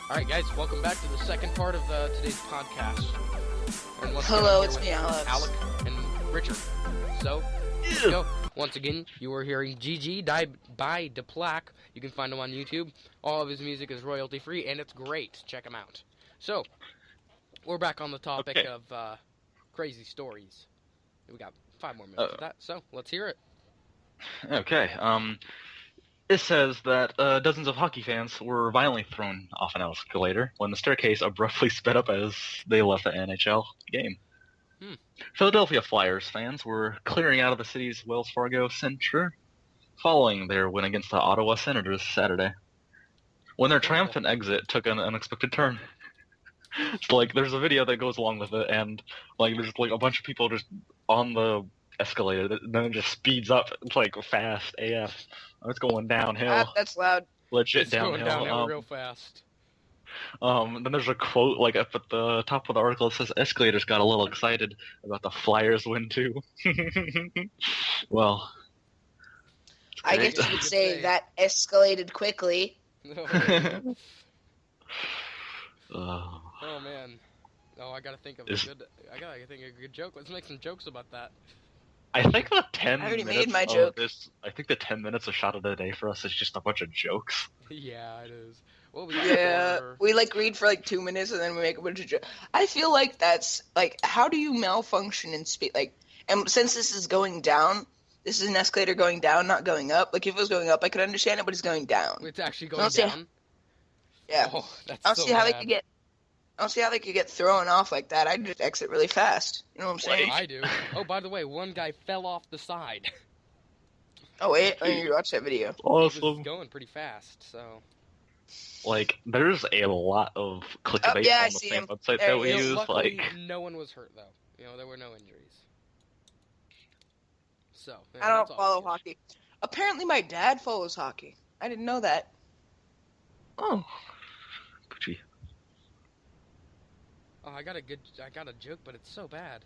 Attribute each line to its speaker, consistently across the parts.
Speaker 1: Alright guys, welcome back to the second part of today's podcast. And
Speaker 2: Hello, it's me, Alex.
Speaker 1: Alec and Richard. So, let's go. Once again, you are hearing GG by DePlaque. You can find him on YouTube. All of his music is royalty free, and it's great. Check him out. So, we're back on the topic of crazy stories. We got 5 more minutes of that, so let's hear it.
Speaker 3: Okay, it says that dozens of hockey fans were violently thrown off an escalator when the staircase abruptly sped up as they left the NHL game. Philadelphia Flyers fans were clearing out of the city's Wells Fargo Center following their win against the Ottawa Senators Saturday, when their triumphant exit took an unexpected turn. It's like, there's a video that goes along with it, and like there's like a bunch of people just on the escalator, then it just speeds up. It's like fast AF. It's going downhill.
Speaker 2: That's loud.
Speaker 3: Legit
Speaker 1: It's
Speaker 3: downhill.
Speaker 1: going downhill real fast.
Speaker 3: Then there's a quote like up at the top of the article that says escalators got a little excited about the Flyers win too. Well,
Speaker 2: I guess you could say that escalated quickly.
Speaker 1: Oh man. Oh, I gotta think of a good joke. Let's make some jokes about that.
Speaker 3: I think the 10
Speaker 2: I already
Speaker 3: minutes
Speaker 2: made my
Speaker 3: of
Speaker 2: joke.
Speaker 3: this. I think the 10 minutes of Shot of the Day for us is just a bunch of jokes.
Speaker 1: Yeah, it is. What we got for...
Speaker 2: We read for 2 minutes and then we make a bunch of jokes. I feel like that's how do you malfunction in speed? And since this is going down, this is an escalator going down, not going up. If it was going up, I could understand it, but it's going down.
Speaker 1: It's actually going down.
Speaker 2: Yeah.
Speaker 1: Oh, that's
Speaker 2: I don't
Speaker 1: so
Speaker 2: see how
Speaker 1: bad.
Speaker 2: I don't see how they could get thrown off like that. I'd just exit really fast. You know what I'm saying?
Speaker 1: I do. Oh, by the way, one guy fell off the side.
Speaker 2: Oh wait, I need to watch that video.
Speaker 1: He was
Speaker 3: Awesome.
Speaker 1: going pretty fast, so...
Speaker 3: There's a lot of clickbait
Speaker 2: yeah, I
Speaker 3: on the
Speaker 2: see
Speaker 3: same
Speaker 2: him.
Speaker 3: website
Speaker 2: There
Speaker 3: that
Speaker 2: he
Speaker 3: we
Speaker 2: is.
Speaker 3: use.
Speaker 1: Luckily, no one was hurt, though. There were no injuries. So, yeah,
Speaker 2: I don't
Speaker 1: that's all
Speaker 2: follow
Speaker 1: good.
Speaker 2: hockey. Apparently, my dad follows hockey. I didn't know that.
Speaker 3: Oh. Gee.
Speaker 1: Oh, I got a joke, but it's so bad.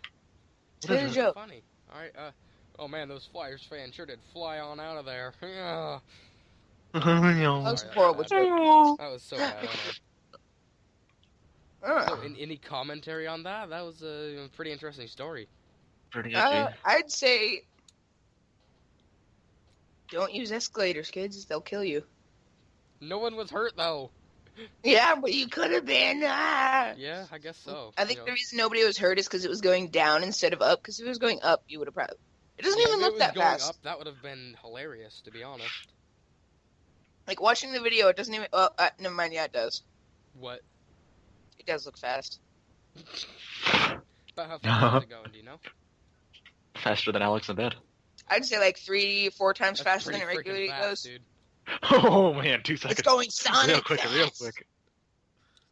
Speaker 2: What is a joke?
Speaker 1: Funny. Alright, oh man, those Flyers fans sure did fly on out of there. Yeah.
Speaker 2: That was a horrible
Speaker 1: bad.
Speaker 2: joke.
Speaker 1: That was so bad. So, any commentary on that? That was a pretty interesting story.
Speaker 3: Pretty edgy.
Speaker 2: I'd say don't use escalators, kids. They'll kill you.
Speaker 1: No one was hurt, though.
Speaker 2: Yeah, but you could have been.
Speaker 1: Yeah, I guess so.
Speaker 2: I think the reason nobody was hurt is because it was going down instead of up. Because if it was going up, you would have probably. It doesn't even look that fast.
Speaker 1: Up, that would have been hilarious, to be honest.
Speaker 2: Watching the video, it doesn't even. Oh, never mind. Yeah, it does.
Speaker 1: What?
Speaker 2: It does look fast.
Speaker 1: About how fast is it going? Do you know?
Speaker 3: Faster than Alex in bed.
Speaker 2: I'd say 3-4 times
Speaker 1: That's
Speaker 2: faster than
Speaker 1: pretty
Speaker 2: it regularly
Speaker 1: freaking
Speaker 2: goes.
Speaker 1: fast, dude.
Speaker 3: Oh man, 2 seconds.
Speaker 2: It's going Sonic
Speaker 3: real quick,
Speaker 2: fast.
Speaker 3: real quick.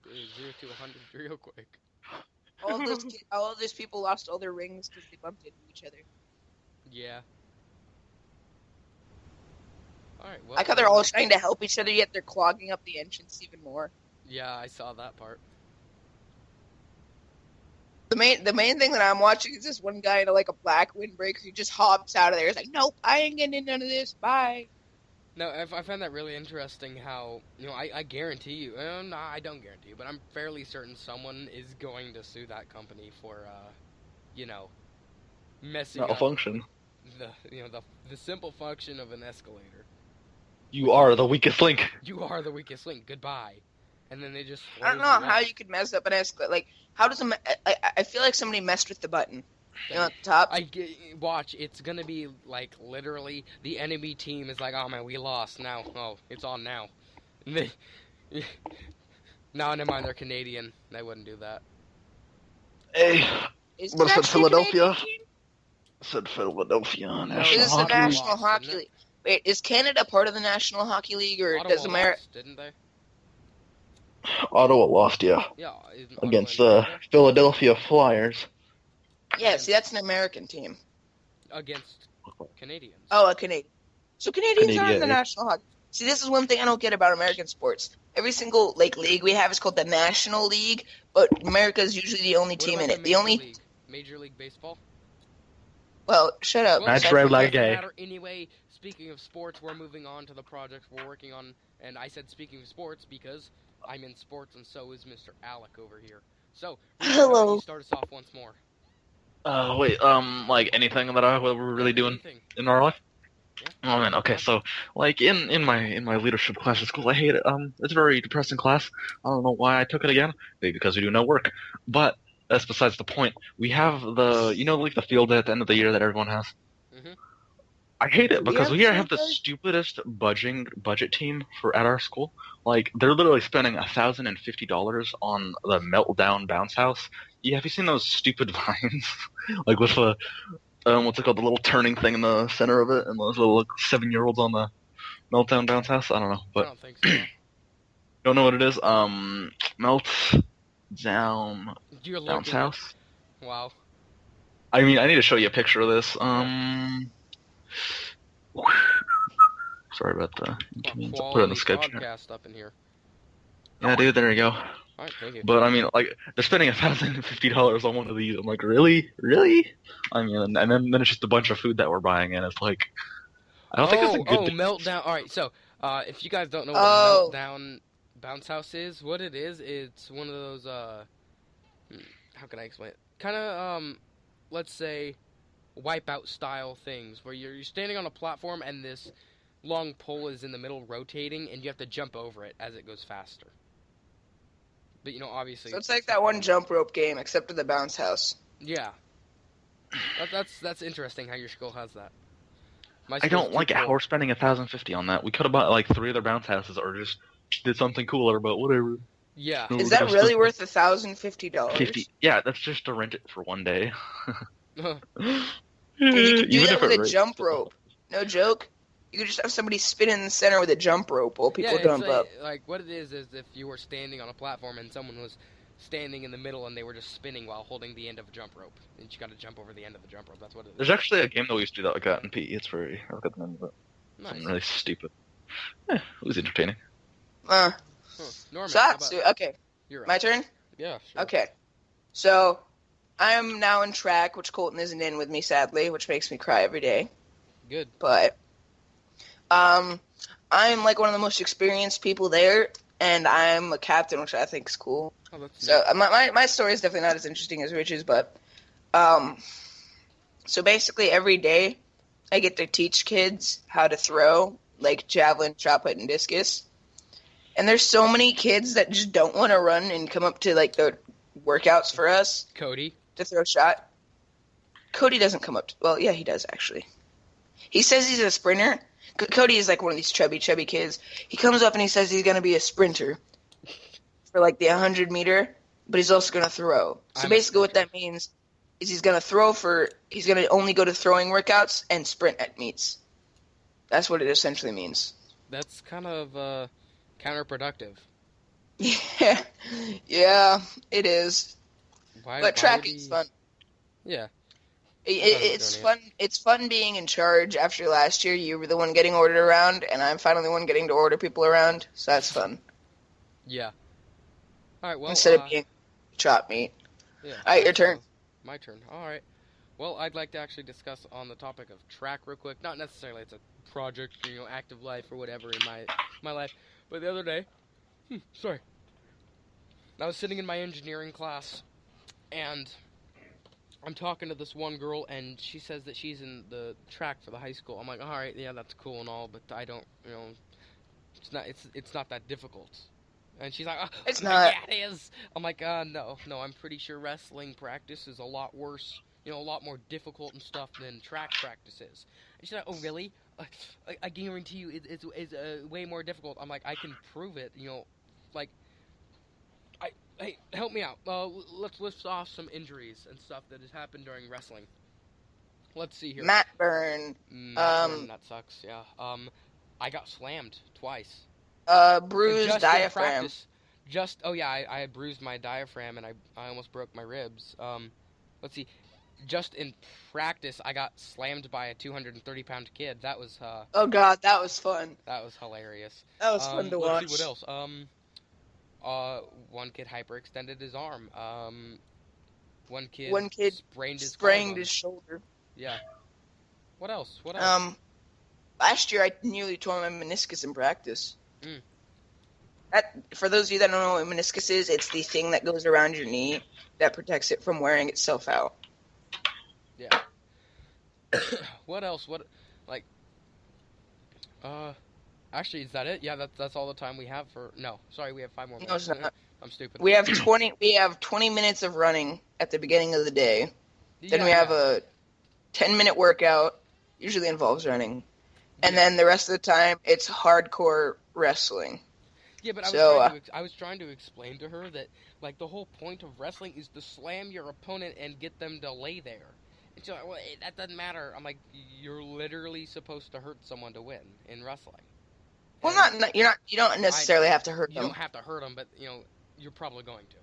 Speaker 1: 0 to 100 real quick.
Speaker 2: All of those people lost all their rings because they bumped into each other.
Speaker 1: Yeah. Alright, well...
Speaker 2: I like how they're all trying to help each other, yet they're clogging up the entrance even more.
Speaker 1: Yeah, I saw that part.
Speaker 2: The main thing that I'm watching is this one guy in a black windbreaker who just hops out of there. He's like, nope, I ain't getting in none of this. Bye.
Speaker 1: No, I find that really interesting how, I guarantee you, no, I don't guarantee you, but I'm fairly certain someone is going to sue that company for, messing up
Speaker 3: Malfunction.
Speaker 1: the simple function of an escalator.
Speaker 3: You are the weakest link.
Speaker 1: You are the weakest link. Goodbye. And then they just.
Speaker 2: I don't know how you could mess up an escalator. How does I feel like somebody messed with the button. At the top.
Speaker 1: Watch. It's gonna be literally the enemy team is like, oh man, we lost now. Oh, it's on now. And they. No, never mind. They're Canadian. They wouldn't do that.
Speaker 3: Hey,
Speaker 2: Is
Speaker 3: what
Speaker 2: it
Speaker 3: is it, Philadelphia?
Speaker 2: Canadian?
Speaker 3: I said Philadelphia.
Speaker 1: No,
Speaker 3: National
Speaker 2: This is the
Speaker 3: Hockey
Speaker 2: National
Speaker 1: League.
Speaker 2: Hockey League. Wait, is Canada part of the National Hockey League, or
Speaker 1: Ottawa
Speaker 2: does America?
Speaker 1: lost, didn't they?
Speaker 3: Ottawa lost, yeah,
Speaker 1: Yeah.
Speaker 3: against
Speaker 1: Ottawa
Speaker 3: the
Speaker 1: and Canada?
Speaker 3: Philadelphia Flyers.
Speaker 2: Yeah, see, that's an American team.
Speaker 1: Against Canadians.
Speaker 2: Oh, a Canadian. So Canadians are in
Speaker 3: Canadian,
Speaker 2: the
Speaker 3: yeah.
Speaker 2: National Hockey. See, this is one thing I don't get about American sports. Every single league we have is called the National League, but America is usually the only
Speaker 1: What
Speaker 2: team
Speaker 1: about
Speaker 2: in
Speaker 1: the
Speaker 2: it. The only.
Speaker 1: League? Major League Baseball.
Speaker 2: Well, shut up.
Speaker 1: Well,
Speaker 3: That's
Speaker 1: that
Speaker 3: right,
Speaker 1: doesn't
Speaker 3: like gay.
Speaker 1: matter anyway. speaking of sports, we're moving on to the project we're working on. And I said speaking of sports because I'm in sports, and so is Mr. Alec over here. So, Richard, how about you
Speaker 2: Hello.
Speaker 1: start us off once more?
Speaker 3: Wait, like anything that we're really doing
Speaker 1: Anything.
Speaker 3: in our life?
Speaker 1: Yeah.
Speaker 3: Oh man, okay, so like in my leadership class at school, I hate it. It's a very depressing class. I don't know why I took it again. Maybe because we do no work. But that's besides the point. We have like the field day at the end of the year that everyone has.
Speaker 1: Mhm.
Speaker 3: I hate it
Speaker 2: We
Speaker 3: because
Speaker 2: have
Speaker 3: we have
Speaker 2: field
Speaker 3: the
Speaker 2: day?
Speaker 3: stupidest budget team at our school. Like they're literally spending $1,050 on the meltdown bounce house. Yeah, have you seen those stupid vines? Like with the what's it called, the little turning thing in the center of it, and those little 7-year-olds on the meltdown bounce house. I don't know,
Speaker 1: I
Speaker 3: but
Speaker 1: don't think so.
Speaker 3: don't know what it is. Melt down
Speaker 1: You're
Speaker 3: bounce
Speaker 1: looking at...
Speaker 3: house.
Speaker 1: Wow.
Speaker 3: I mean, I need to show you a picture of this. Sorry about the inconvenience. I'll put it in the
Speaker 1: Quality
Speaker 3: Skype chat.
Speaker 1: podcast up in here.
Speaker 3: Yeah, dude, there you go.
Speaker 1: Alright, thank you.
Speaker 3: But I mean, like, they're spending $1,050 on one of these. I'm like, really? I mean, and then it's just a bunch of food that we're buying, and it's like, I don't think it's a good thing.
Speaker 1: Meltdown. Alright, so, if you guys don't know what
Speaker 2: Oh.
Speaker 1: a meltdown bounce house is, what it is, it's one of those, how can I explain it? Kind of, let's say, wipeout style things, where you're standing on a platform and this long pole is in the middle rotating, and you have to jump over it as it goes faster. But, obviously...
Speaker 2: So it's like that one jump rope game, except for the bounce house.
Speaker 1: Yeah. That's interesting how your school has that. My
Speaker 3: I
Speaker 1: school's
Speaker 3: don't
Speaker 1: too
Speaker 3: like how
Speaker 1: cool.
Speaker 3: we're spending $1,050 on that. We could have bought like 3 other bounce houses, or just did something cooler, but whatever.
Speaker 1: Yeah.
Speaker 3: No,
Speaker 2: Is
Speaker 3: we're
Speaker 2: that
Speaker 3: gonna
Speaker 2: really
Speaker 3: spend
Speaker 2: worth $1,050?
Speaker 3: 50. Yeah, that's just to rent it for one day.
Speaker 2: And you could do
Speaker 3: Even
Speaker 2: that
Speaker 3: if
Speaker 2: with
Speaker 3: it
Speaker 2: a
Speaker 3: rains.
Speaker 2: jump rope. No joke. You could just have somebody spin in the center with a jump rope while people
Speaker 1: yeah,
Speaker 2: jump up.
Speaker 1: Like, what it is if you were standing on a platform and someone was standing in the middle and they were just spinning while holding the end of a jump rope. And you gotta jump over the end of the jump rope. That's what it is.
Speaker 3: There's actually a game that we used to do that like that in PE. It's very, I forgot the name of it.
Speaker 1: Nice.
Speaker 3: Something really stupid. It was entertaining.
Speaker 1: Huh. Norman,
Speaker 2: So
Speaker 1: how
Speaker 2: that's
Speaker 1: about
Speaker 2: okay.
Speaker 1: you're up.
Speaker 2: My turn?
Speaker 1: Yeah, sure.
Speaker 2: Okay. So I am now in track, which Colton isn't in with me, sadly, which makes me cry every day.
Speaker 1: Good.
Speaker 2: But I'm like one of the most experienced people there, and I'm a captain, which I think is cool.
Speaker 1: Oh, that's
Speaker 2: So my story is definitely not as interesting as Rich's, but so basically every day I get to teach kids how to throw, like javelin, shot put, and discus. And there's so many kids that just don't want to run and come up to like the workouts for us
Speaker 1: Cody.
Speaker 2: to throw a shot. Cody doesn't come up to, well, yeah, he does actually. He says he's a sprinter. Cody is like one of these chubby kids. He comes up and he says he's going to be a sprinter for like the 100-meter, but he's also going to throw. So
Speaker 1: I'm a
Speaker 2: basically what
Speaker 1: sprinter.
Speaker 2: that means is he's going to only go to throwing workouts and sprint at meets. That's what it essentially means.
Speaker 1: That's kind of counterproductive.
Speaker 2: Yeah, it is.
Speaker 1: Why?
Speaker 2: But
Speaker 1: why
Speaker 2: track
Speaker 1: would
Speaker 2: is
Speaker 1: he-
Speaker 2: fun.
Speaker 1: Yeah.
Speaker 2: It's
Speaker 1: doing
Speaker 2: fun. It's fun being in charge. After last year, you were the one getting ordered around, and I'm finally the one getting to order people around. So that's fun
Speaker 1: Yeah. All right. Well,
Speaker 2: instead of being chop meat.
Speaker 1: yeah.
Speaker 2: All right, your turn.
Speaker 1: My turn. All right. Well, I'd like to actually discuss on the topic of track real quick. Not necessarily it's a project, active life or whatever in my life. But the other day, sorry, I was sitting in my engineering class, and I'm talking to this one girl, and she says that she's in the track for the high school. I'm like, all right, yeah, that's cool and all, but I don't, it's not that difficult. And she's like, oh,
Speaker 2: It's
Speaker 1: I'm
Speaker 2: not.
Speaker 1: like, yeah, it is. I'm like, no, I'm pretty sure wrestling practice is a lot worse, a lot more difficult and stuff than track practice is. And she's like, oh, really? I guarantee you it's way more difficult. I'm like, I can prove it, like, hey, help me out. Let's list off some injuries and stuff that has happened during wrestling. Let's see here.
Speaker 2: Matt Burn,
Speaker 1: That sucks, yeah. I got slammed twice.
Speaker 2: bruised
Speaker 1: Just in
Speaker 2: diaphragm.
Speaker 1: practice. I had bruised my diaphragm and I almost broke my ribs. Let's see. Just in practice, I got slammed by a 230-pound kid. That was
Speaker 2: Oh God, that was fun.
Speaker 1: that was hilarious.
Speaker 2: That was fun to watch.
Speaker 1: Let's see what else. One kid hyperextended his arm. One kid sprained his collarbone.
Speaker 2: shoulder.
Speaker 1: Yeah. What else?
Speaker 2: Last year, I nearly tore my meniscus in practice.
Speaker 1: Mm.
Speaker 2: That, for those of you that don't know what meniscus is, it's the thing that goes around your knee that protects it from wearing itself out.
Speaker 1: Yeah. What else? Actually, is that it? Yeah, that's all the time we have for. No, sorry, we have 5 more
Speaker 2: No,
Speaker 1: minutes.
Speaker 2: it's not.
Speaker 1: I'm stupid.
Speaker 2: We have 20 minutes of running at the beginning of the day. Then
Speaker 1: Yeah,
Speaker 2: we have
Speaker 1: yeah.
Speaker 2: a 10-minute workout, usually involves running. And
Speaker 1: Yeah.
Speaker 2: then the rest of the time, it's hardcore wrestling.
Speaker 1: Yeah, but I was trying to explain to her that like the whole point of wrestling is to slam your opponent and get them to lay there. And she's like, well, that doesn't matter. I'm like, you're literally supposed to hurt someone to win in wrestling.
Speaker 2: Well,
Speaker 1: And
Speaker 2: you don't necessarily have to hurt
Speaker 1: you
Speaker 2: them.
Speaker 1: don't have to hurt them, but you're probably going to.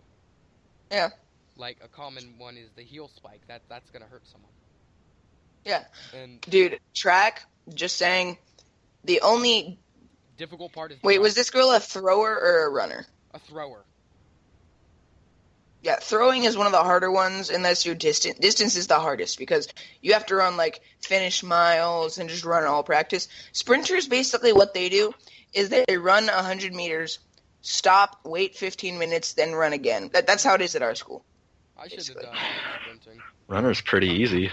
Speaker 2: Yeah.
Speaker 1: Like a common one is the heel spike. That's gonna hurt someone.
Speaker 2: Yeah.
Speaker 1: And
Speaker 2: Dude, track, just saying, the only...
Speaker 1: difficult part is
Speaker 2: Wait, was this girl a thrower or a runner?
Speaker 1: a thrower.
Speaker 2: Yeah, throwing is one of the harder ones unless you're distant. Distance is the hardest because you have to run, like, finish miles and just run all practice. Sprinters, basically what they do is they run 100 meters, stop, wait 15 minutes, then run again. That's how it is at our school.
Speaker 1: I should have
Speaker 2: Basically.
Speaker 1: done sprinting.
Speaker 3: Runner's pretty easy.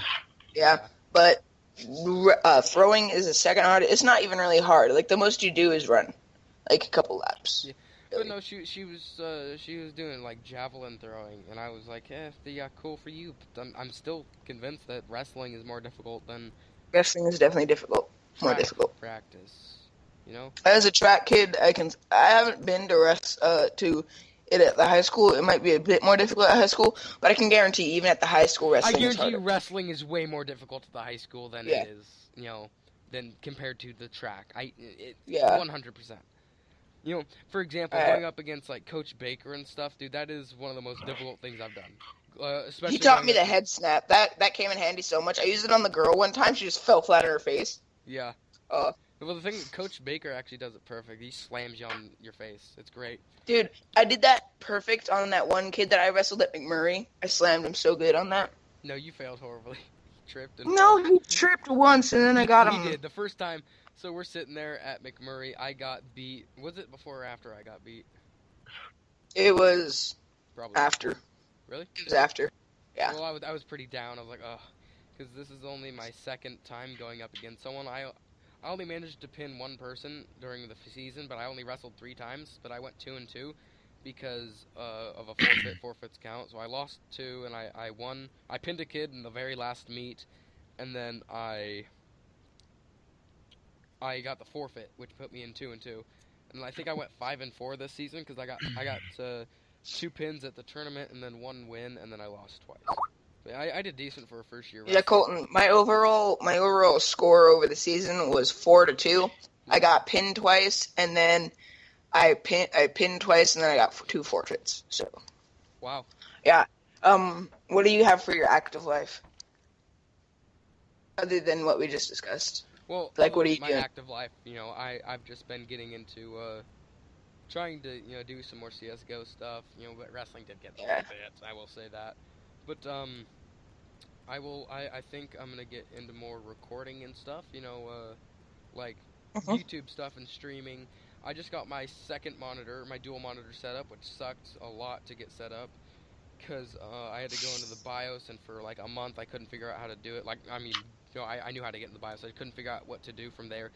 Speaker 2: Yeah, but throwing is the second hardest. It's not even really hard. Like, the most you do is run, like, a couple laps.
Speaker 1: Yeah. But no, she was doing like javelin throwing, and I was like, yeah, cool for you. But I'm still convinced that wrestling is more difficult than
Speaker 2: Wrestling is definitely difficult. More
Speaker 1: track
Speaker 2: difficult.
Speaker 1: practice. You know?
Speaker 2: As a track kid, I haven't been to it at the high school. It might be a bit more difficult at high school, but I can guarantee even at the high school
Speaker 1: I
Speaker 2: wrestling is
Speaker 1: guarantee
Speaker 2: harder.
Speaker 1: you, wrestling is way more difficult at the high school than
Speaker 2: Yeah.
Speaker 1: it is, than compared to the track.
Speaker 2: Yeah.
Speaker 1: 100%. For example,
Speaker 2: Alright.
Speaker 1: going up against like Coach Baker and stuff, dude, that is one of the most difficult things I've done. Especially
Speaker 2: He taught
Speaker 1: going
Speaker 2: me the
Speaker 1: up-
Speaker 2: head snap. That came in handy so much. I used it on the girl one time. She just fell flat on her face.
Speaker 1: Yeah.
Speaker 2: Uh,
Speaker 1: Well, the thing, Coach Baker actually does it perfect. He slams you on your face. It's great.
Speaker 2: Dude, I did that perfect on that one kid that I wrestled at McMurray. I slammed him so good on that.
Speaker 1: No, you failed horribly. He tripped and
Speaker 2: No,
Speaker 1: fell.
Speaker 2: he tripped once and then I got him.
Speaker 1: He did. The first time, so we're sitting there at McMurray. I got beat. Was it before or after I got beat?
Speaker 2: It was
Speaker 1: Probably.
Speaker 2: after.
Speaker 1: Really?
Speaker 2: It was after. Yeah.
Speaker 1: Well, I was pretty down. I was like, ugh. Because this is only my second time going up against someone. I only managed to pin one person during the season, but I only wrestled 3 times. But I went 2-2 because of a forfeit. Forfeits count. So I lost 2, and I won. I pinned a kid in the very last meet, and then I got the forfeit, which put me in 2-2. And I think I went 5-4 this season because I got 2 pins at the tournament and then 1 win, and then I lost twice. But I did decent for a first year.
Speaker 2: Yeah, Colton. My overall score over the season was 4-2. I got pinned twice, and then I pinned twice, and then I got 2 forfeits. So.
Speaker 1: Wow.
Speaker 2: Yeah. What do you have for your active life? Other than what we just discussed.
Speaker 1: Well,
Speaker 2: Like, what
Speaker 1: other
Speaker 2: are you
Speaker 1: than my
Speaker 2: doing?
Speaker 1: active life, I've just been getting into trying to do some more CS:GO stuff. But wrestling did get
Speaker 2: Yeah.
Speaker 1: bit. I will say that. But I think I'm gonna get into more recording and stuff. Like
Speaker 2: Mhm.
Speaker 1: YouTube stuff and streaming. I just got my second monitor, my dual monitor setup, which sucked a lot to get set up. Because I had to go into the BIOS, and for like a month I couldn't figure out how to do it. Like, I mean, I knew how to get in the BIOS, I couldn't figure out what to do from there.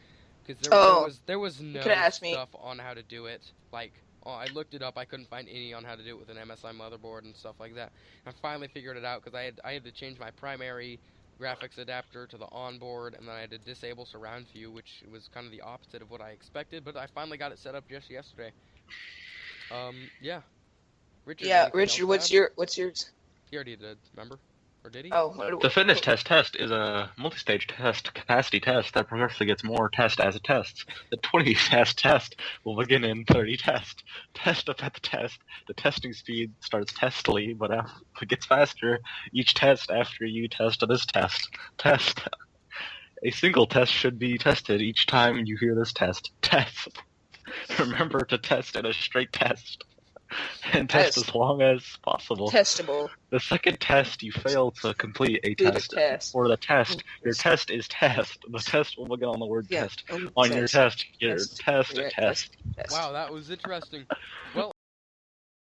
Speaker 1: Because there was no
Speaker 2: could've asked me.
Speaker 1: stuff on how to do it. Like, I looked it up, I couldn't find any on how to do it with an MSI motherboard and stuff like that. I finally figured it out because I had to change my primary graphics adapter to the onboard, and then I had to disable surround view, which was kind of the opposite of what I expected. But I finally got it set up just yesterday. Yeah. Richard,
Speaker 2: Yeah,
Speaker 1: anything
Speaker 2: Richard,
Speaker 1: else to add?
Speaker 2: what's yours?
Speaker 1: He already did, remember? Or did he?
Speaker 2: Oh,
Speaker 3: The fitness test is a multi-stage capacity test that progressively gets more test as it tests. The 20 test will begin in 30 test. Test up at the test. The testing speed starts testily, but it gets faster each test after you test this test. Test. A single test should be tested each time you hear this test. Test. Remember to test in a straight test. and test
Speaker 2: Yes.
Speaker 3: as long as possible.
Speaker 2: Testable.
Speaker 3: The second test you fail to complete a
Speaker 2: Do the
Speaker 3: test,
Speaker 2: test.
Speaker 3: or the test, your test is test. The test will begin on the word
Speaker 2: Yeah.
Speaker 3: test. On your test, your
Speaker 2: Test.
Speaker 3: test,
Speaker 2: Yeah,
Speaker 3: test.
Speaker 2: test.
Speaker 1: Wow, that was interesting. Well,